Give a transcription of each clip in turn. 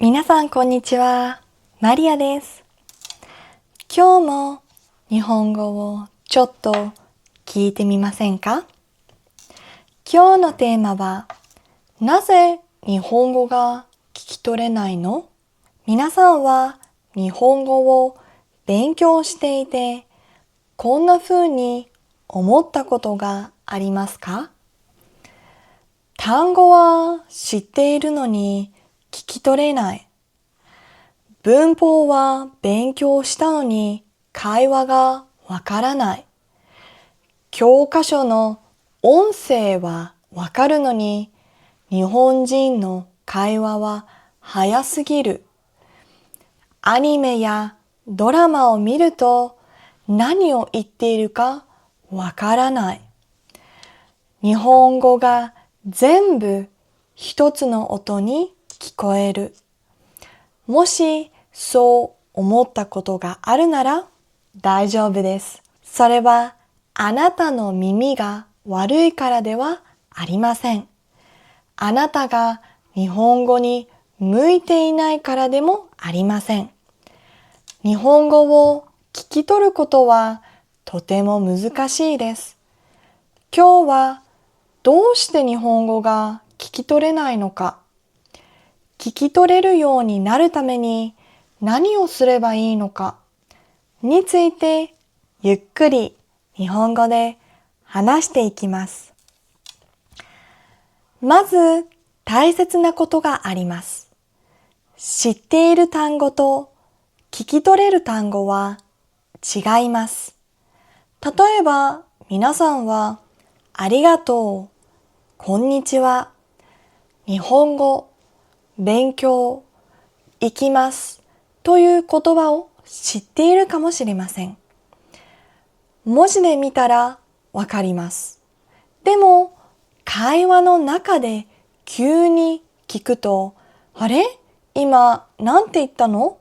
皆さんこんにちは。マリアです。今日も日本語をちょっと聞いてみませんか？今日のテーマは、なぜ日本語が聞き取れないの？皆さんは日本語を勉強していて、こんな風に思ったことがありますか？単語は知っているのに聞き取れない。文法は勉強したのに会話がわからない。教科書の音声はわかるのに日本人の会話は早すぎる。アニメやドラマを見ると何を言っているかわからない。日本語が全部一つの音に聞こえる。もしそう思ったことがあるなら大丈夫です。それはあなたの耳が悪いからではありません。あなたが日本語に向いていないからでもありません。日本語を聞き取ることはとても難しいです。今日はどうして日本語が聞き取れないのか、聞き取れるようになるために何をすればいいのかについてゆっくり日本語で話していきます。まず大切なことがあります。知っている単語と聞き取れる単語は違います。例えば皆さんはありがとう、こんにちは、日本語、勉強、行きますという言葉を知っているかもしれません。文字で見たらわかります。でも会話の中で急に聞くと、あれ？今なんて言ったの？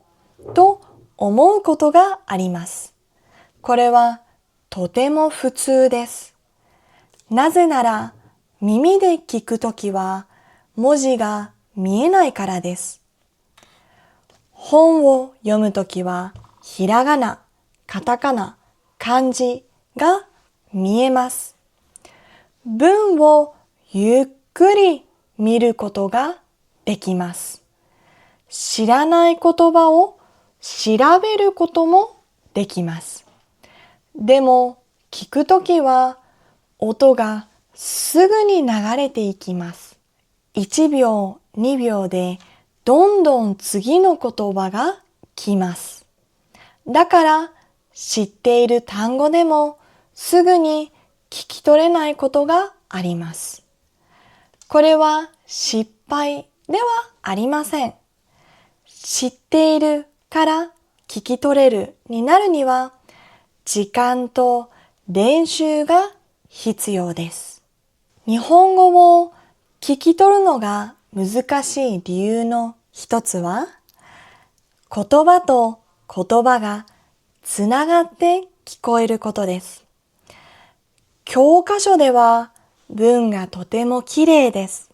と思うことがあります。これはとても普通です。なぜなら耳で聞くときは文字が見えないからです。本を読むときはひらがな、カタカナ、漢字が見えます。文をゆっくり見ることができます。知らない言葉を調べることもできます。でも聞くときは音がすぐに流れていきます。1秒、2秒でどんどん次の言葉が来ます。だから知っている単語でもすぐに聞き取れないことがあります。これは失敗ではありません。知っているから聞き取れるになるには時間と練習が必要です。日本語を聞き取るのが難しい理由の一つは、言葉と言葉がつながって聞こえることです。教科書では文がとてもきれいです。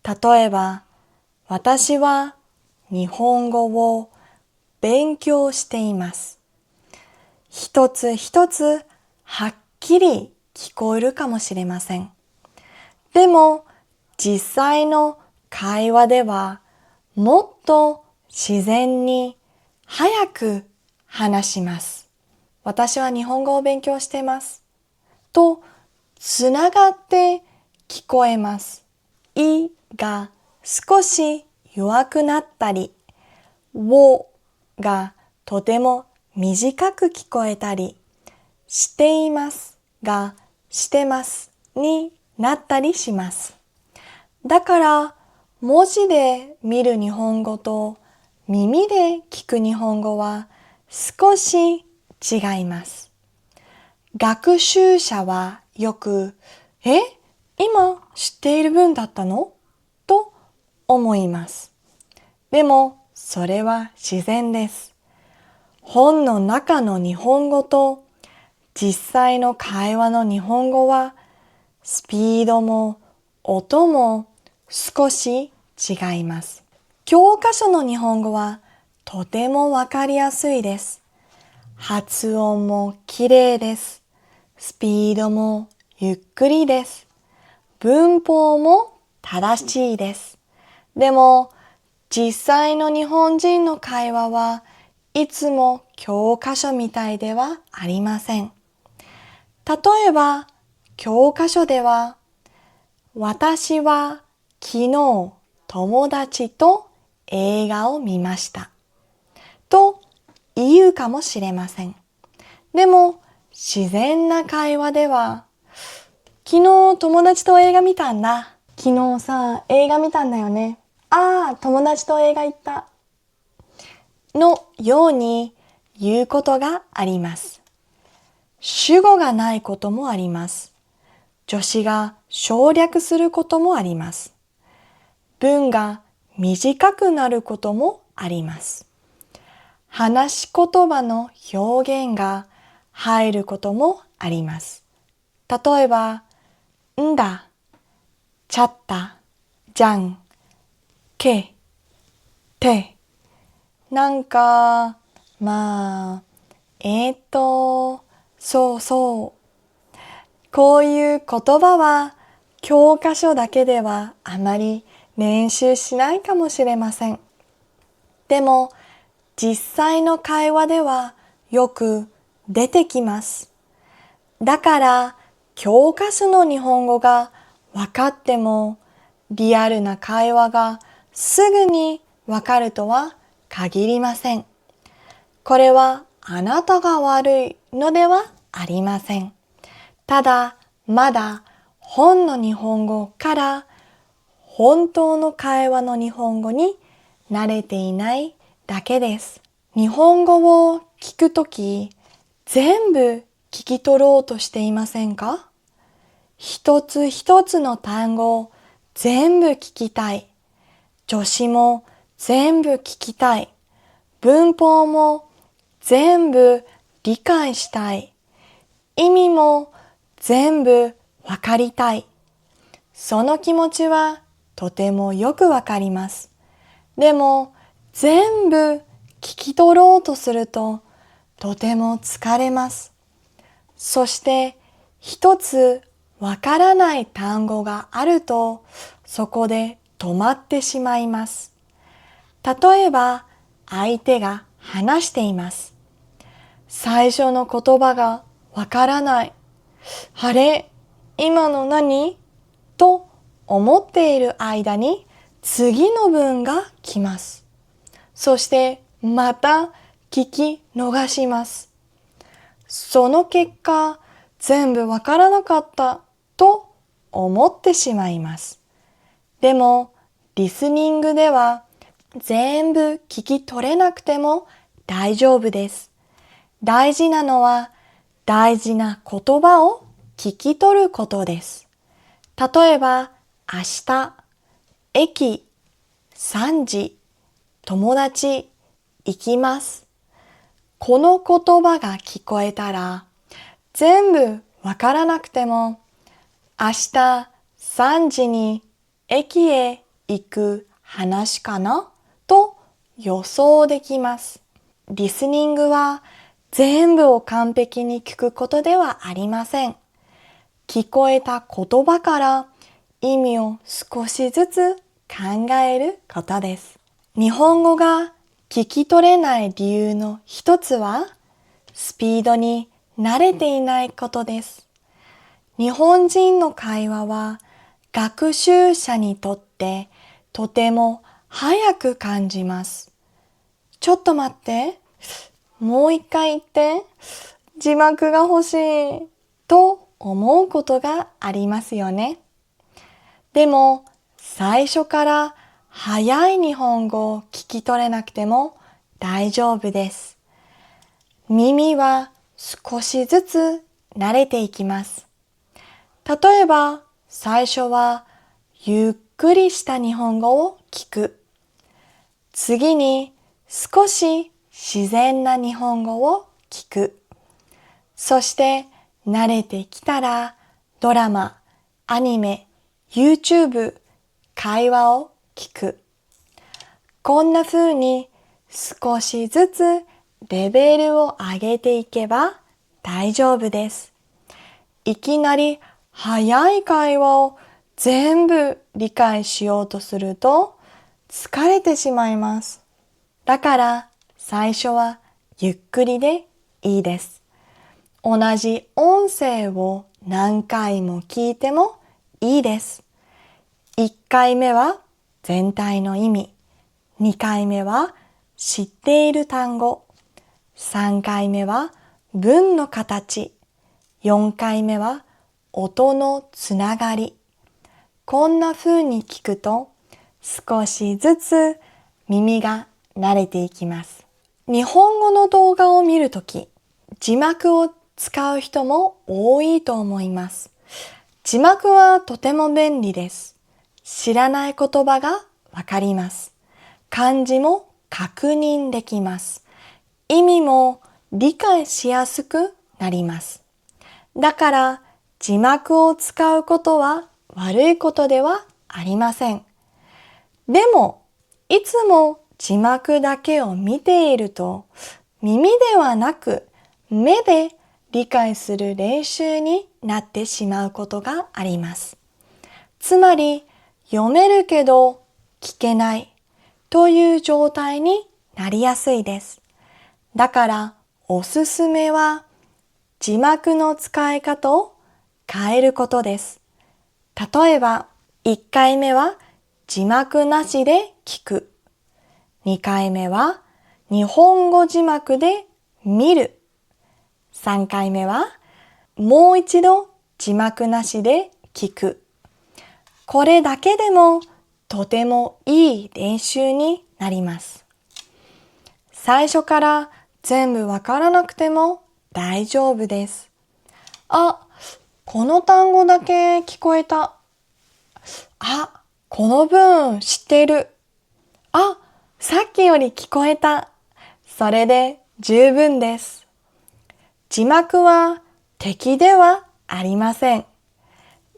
例えば、私は日本語を勉強しています。一つ一つはっきり聞こえるかもしれません。でも実際の会話ではもっと自然に早く話します。私は日本語を勉強しています。とつながって聞こえます。いが少し弱くなったり、をがとても短く聞こえたり、していますがしてますになったりします。だから文字で見る日本語と耳で聞く日本語は少し違います。学習者はよく、今知っている文だったの？と思います。でもそれは自然です。本の中の日本語と実際の会話の日本語はスピードも音も少し違います。教科書の日本語はとてもわかりやすいです。発音もきれいです。スピードもゆっくりです。文法も正しいです。でも、実際の日本人の会話はいつも教科書みたいではありません。例えば、教科書では、私は昨日友達と映画を見ましたと言うかもしれません。でも、自然な会話では、昨日友達と映画見たんだ。昨日さ、映画見たんだよね。ああ、友達と映画行った。のように言うことがあります。主語がないこともあります。助詞が省略することもあります。文が短くなることもあります。話し言葉の表現が入ることもあります。例えば、んだ、ちゃった、じゃん、け、て。なんか、まあ、そうそう。こういう言葉は教科書だけではあまり練習しないかもしれません。でも、実際の会話ではよく出てきます。だから、教科書の日本語がわかっても、リアルな会話がすぐにわかるとは限りません。これはあなたが悪いのではありません。ただ、まだ本の日本語から本当の会話の日本語に慣れていないだけです。日本語を聞くとき、全部聞き取ろうとしていませんか？一つ一つの単語を全部聞きたい。助詞も全部聞きたい。文法も全部理解したい。意味も全部わかりたい。その気持ちはとてもよくわかります。でも全部聞き取ろうとするととても疲れます。そして一つわからない単語があるとそこで止まってしまいます。例えば相手が話しています。最初の言葉がわからない。あれ、今の何？と思っている間に次の文が来ます。そしてまた聞き逃します。その結果、全部わからなかったと思ってしまいます。でも、リスニングでは全部聞き取れなくても大丈夫です。大事なのは大事な言葉を聞き取ることです。例えば、明日、駅、3時、友達、行きます。この言葉が聞こえたら、全部わからなくても、明日3時に駅へ行く話かなと予想できます。リスニングは全部を完璧に聞くことではありません。聞こえた言葉から意味を少しずつ考えることです。日本語が聞き取れない理由の一つは、スピードに慣れていないことです。日本人の会話は学習者にとってとても早く感じます。ちょっと待って。もう一回言って。字幕が欲しい。と思うことがありますよね。でも、最初から早い日本語を聞き取れなくても大丈夫です。耳は少しずつ慣れていきます。例えば、最初はゆっくりした日本語を聞く。次に少し自然な日本語を聞く。そして慣れてきたらドラマ、アニメ、YouTube、会話を聞く。こんな風に少しずつレベルを上げていけば大丈夫です。いきなり早い会話を全部理解しようとすると疲れてしまいます。だから最初はゆっくりでいいです。同じ音声を何回も聞いてもいいです。1回目は全体の意味、2回目は知っている単語、3回目は文の形、4回目は音のつながり。こんな風に聞くと少しずつ耳が慣れていきます。日本語の動画を見るとき、字幕を使う人も多いと思います。字幕はとても便利です。知らない言葉がわかります。漢字も確認できます。意味も理解しやすくなります。だから字幕を使うことは悪いことではありません。でも、いつも字幕だけを見ていると、耳ではなく目で理解する練習になってしまうことがあります。つまり、読めるけど聞けないという状態になりやすいです。だからおすすめは字幕の使い方を変えることです。例えば、1回目は字幕なしで聞く。2回目は日本語字幕で見る。3回目はもう一度字幕なしで聞く。これだけでもとてもいい練習になります。最初から全部わからなくても大丈夫です。あ、この単語だけ聞こえた。あ、この文知ってる。あ、さっきより聞こえた。それで十分です。字幕は敵ではありません。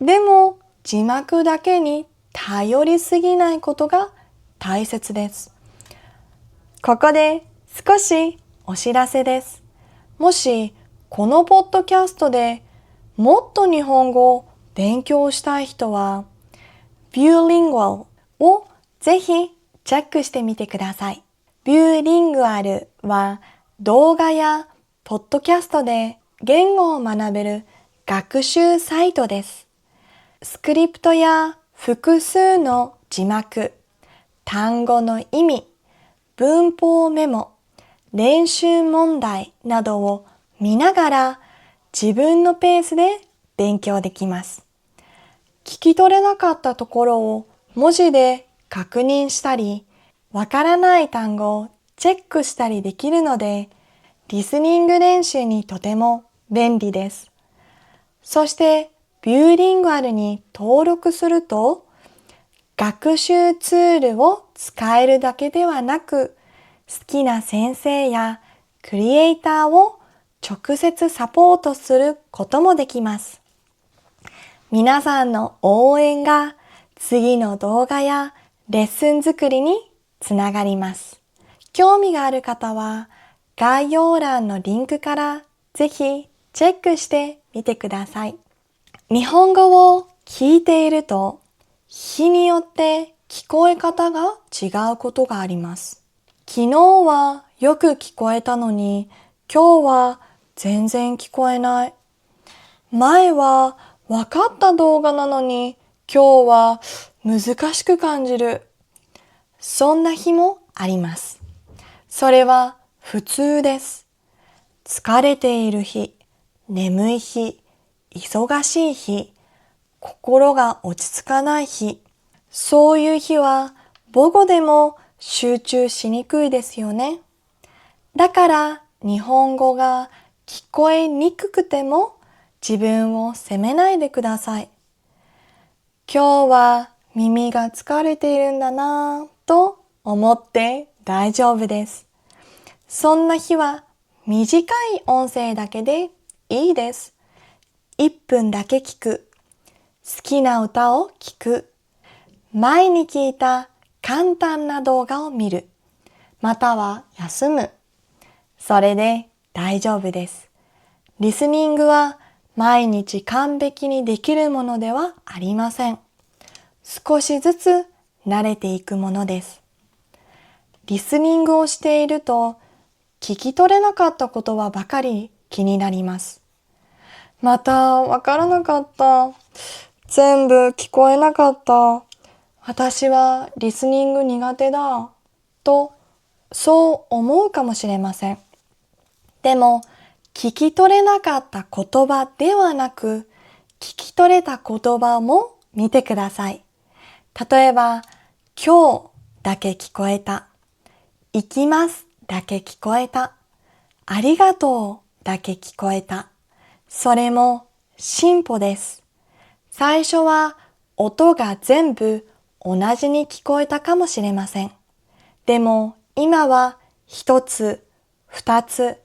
でも字幕だけに頼りすぎないことが大切です。ここで少しお知らせです。もしこのポッドキャストでもっと日本語を勉強したい人はビューリングアルをぜひチェックしてみてください。ビューリングアルは動画やポッドキャストで言語を学べる学習サイトです。スクリプトや複数の字幕、単語の意味、文法メモ、練習問題などを見ながら自分のペースで勉強できます。聞き取れなかったところを文字で確認したり、わからない単語をチェックしたりできるので、リスニング練習にとても便利です。そして、ビューリングアルに登録すると、学習ツールを使えるだけではなく、好きな先生やクリエイターを直接サポートすることもできます。皆さんの応援が次の動画やレッスン作りにつながります。興味がある方は概要欄のリンクからぜひチェックしてみてください。日本語を聞いていると日によって聞こえ方が違うことがあります。昨日はよく聞こえたのに今日は全然聞こえない。前は分かった動画なのに今日は難しく感じる。そんな日もあります。それは普通です。疲れている日、眠い日、忙しい日、心が落ち着かない日、そういう日は母語でも集中しにくいですよね。だから日本語が聞こえにくくても自分を責めないでください。今日は耳が疲れているんだなぁと思って大丈夫です。そんな日は短い音声だけでいいです。1分だけ聞く。好きな歌を聞く。前に聞いた簡単な動画を見る。または休む。それで大丈夫です。リスニングは毎日完璧にできるものではありません。少しずつ慣れていくものです。リスニングをしていると聞き取れなかった言葉ばかり気になります。またわからなかった。全部聞こえなかった。私はリスニング苦手だ。と、そう思うかもしれません。でも、聞き取れなかった言葉ではなく、聞き取れた言葉も見てください。例えば、今日だけ聞こえた。行きますだけ聞こえた。ありがとうだけ聞こえた。それも進歩です。最初は音が全部同じに聞こえたかもしれません。でも今は一つ、二つ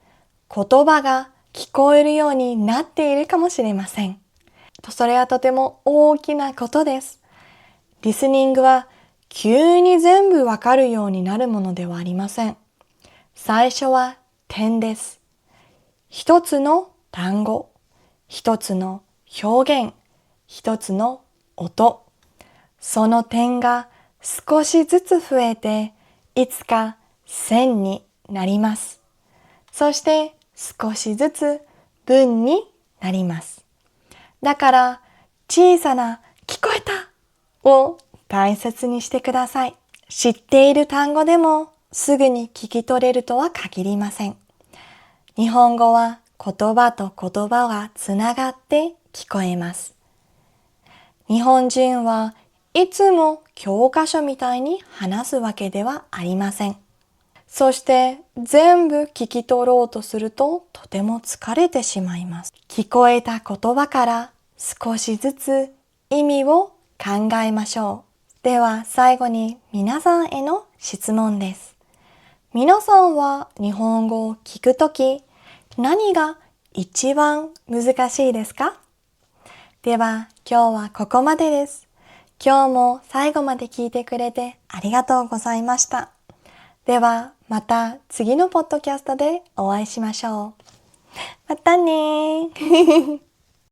言葉が聞こえるようになっているかもしれません。それはとても大きなことです。リスニングは急に全部わかるようになるものではありません。最初は点です。一つの単語、一つの表現、一つの音。その点が少しずつ増えて、いつか線になります。そして少しずつ文になります。だから小さな聞こえたを大切にしてください。知っている単語でもすぐに聞き取れるとは限りません。日本語は言葉と言葉がつながって聞こえます。日本人はいつも教科書みたいに話すわけではありません。そして全部聞き取ろうとするととても疲れてしまいます。聞こえた言葉から少しずつ意味を考えましょう。では最後に皆さんへの質問です。皆さんは日本語を聞くとき何が一番難しいですか？では今日はここまでです。今日も最後まで聞いてくれてありがとうございました。ではまた次のポッドキャストでお会いしましょう。またねー。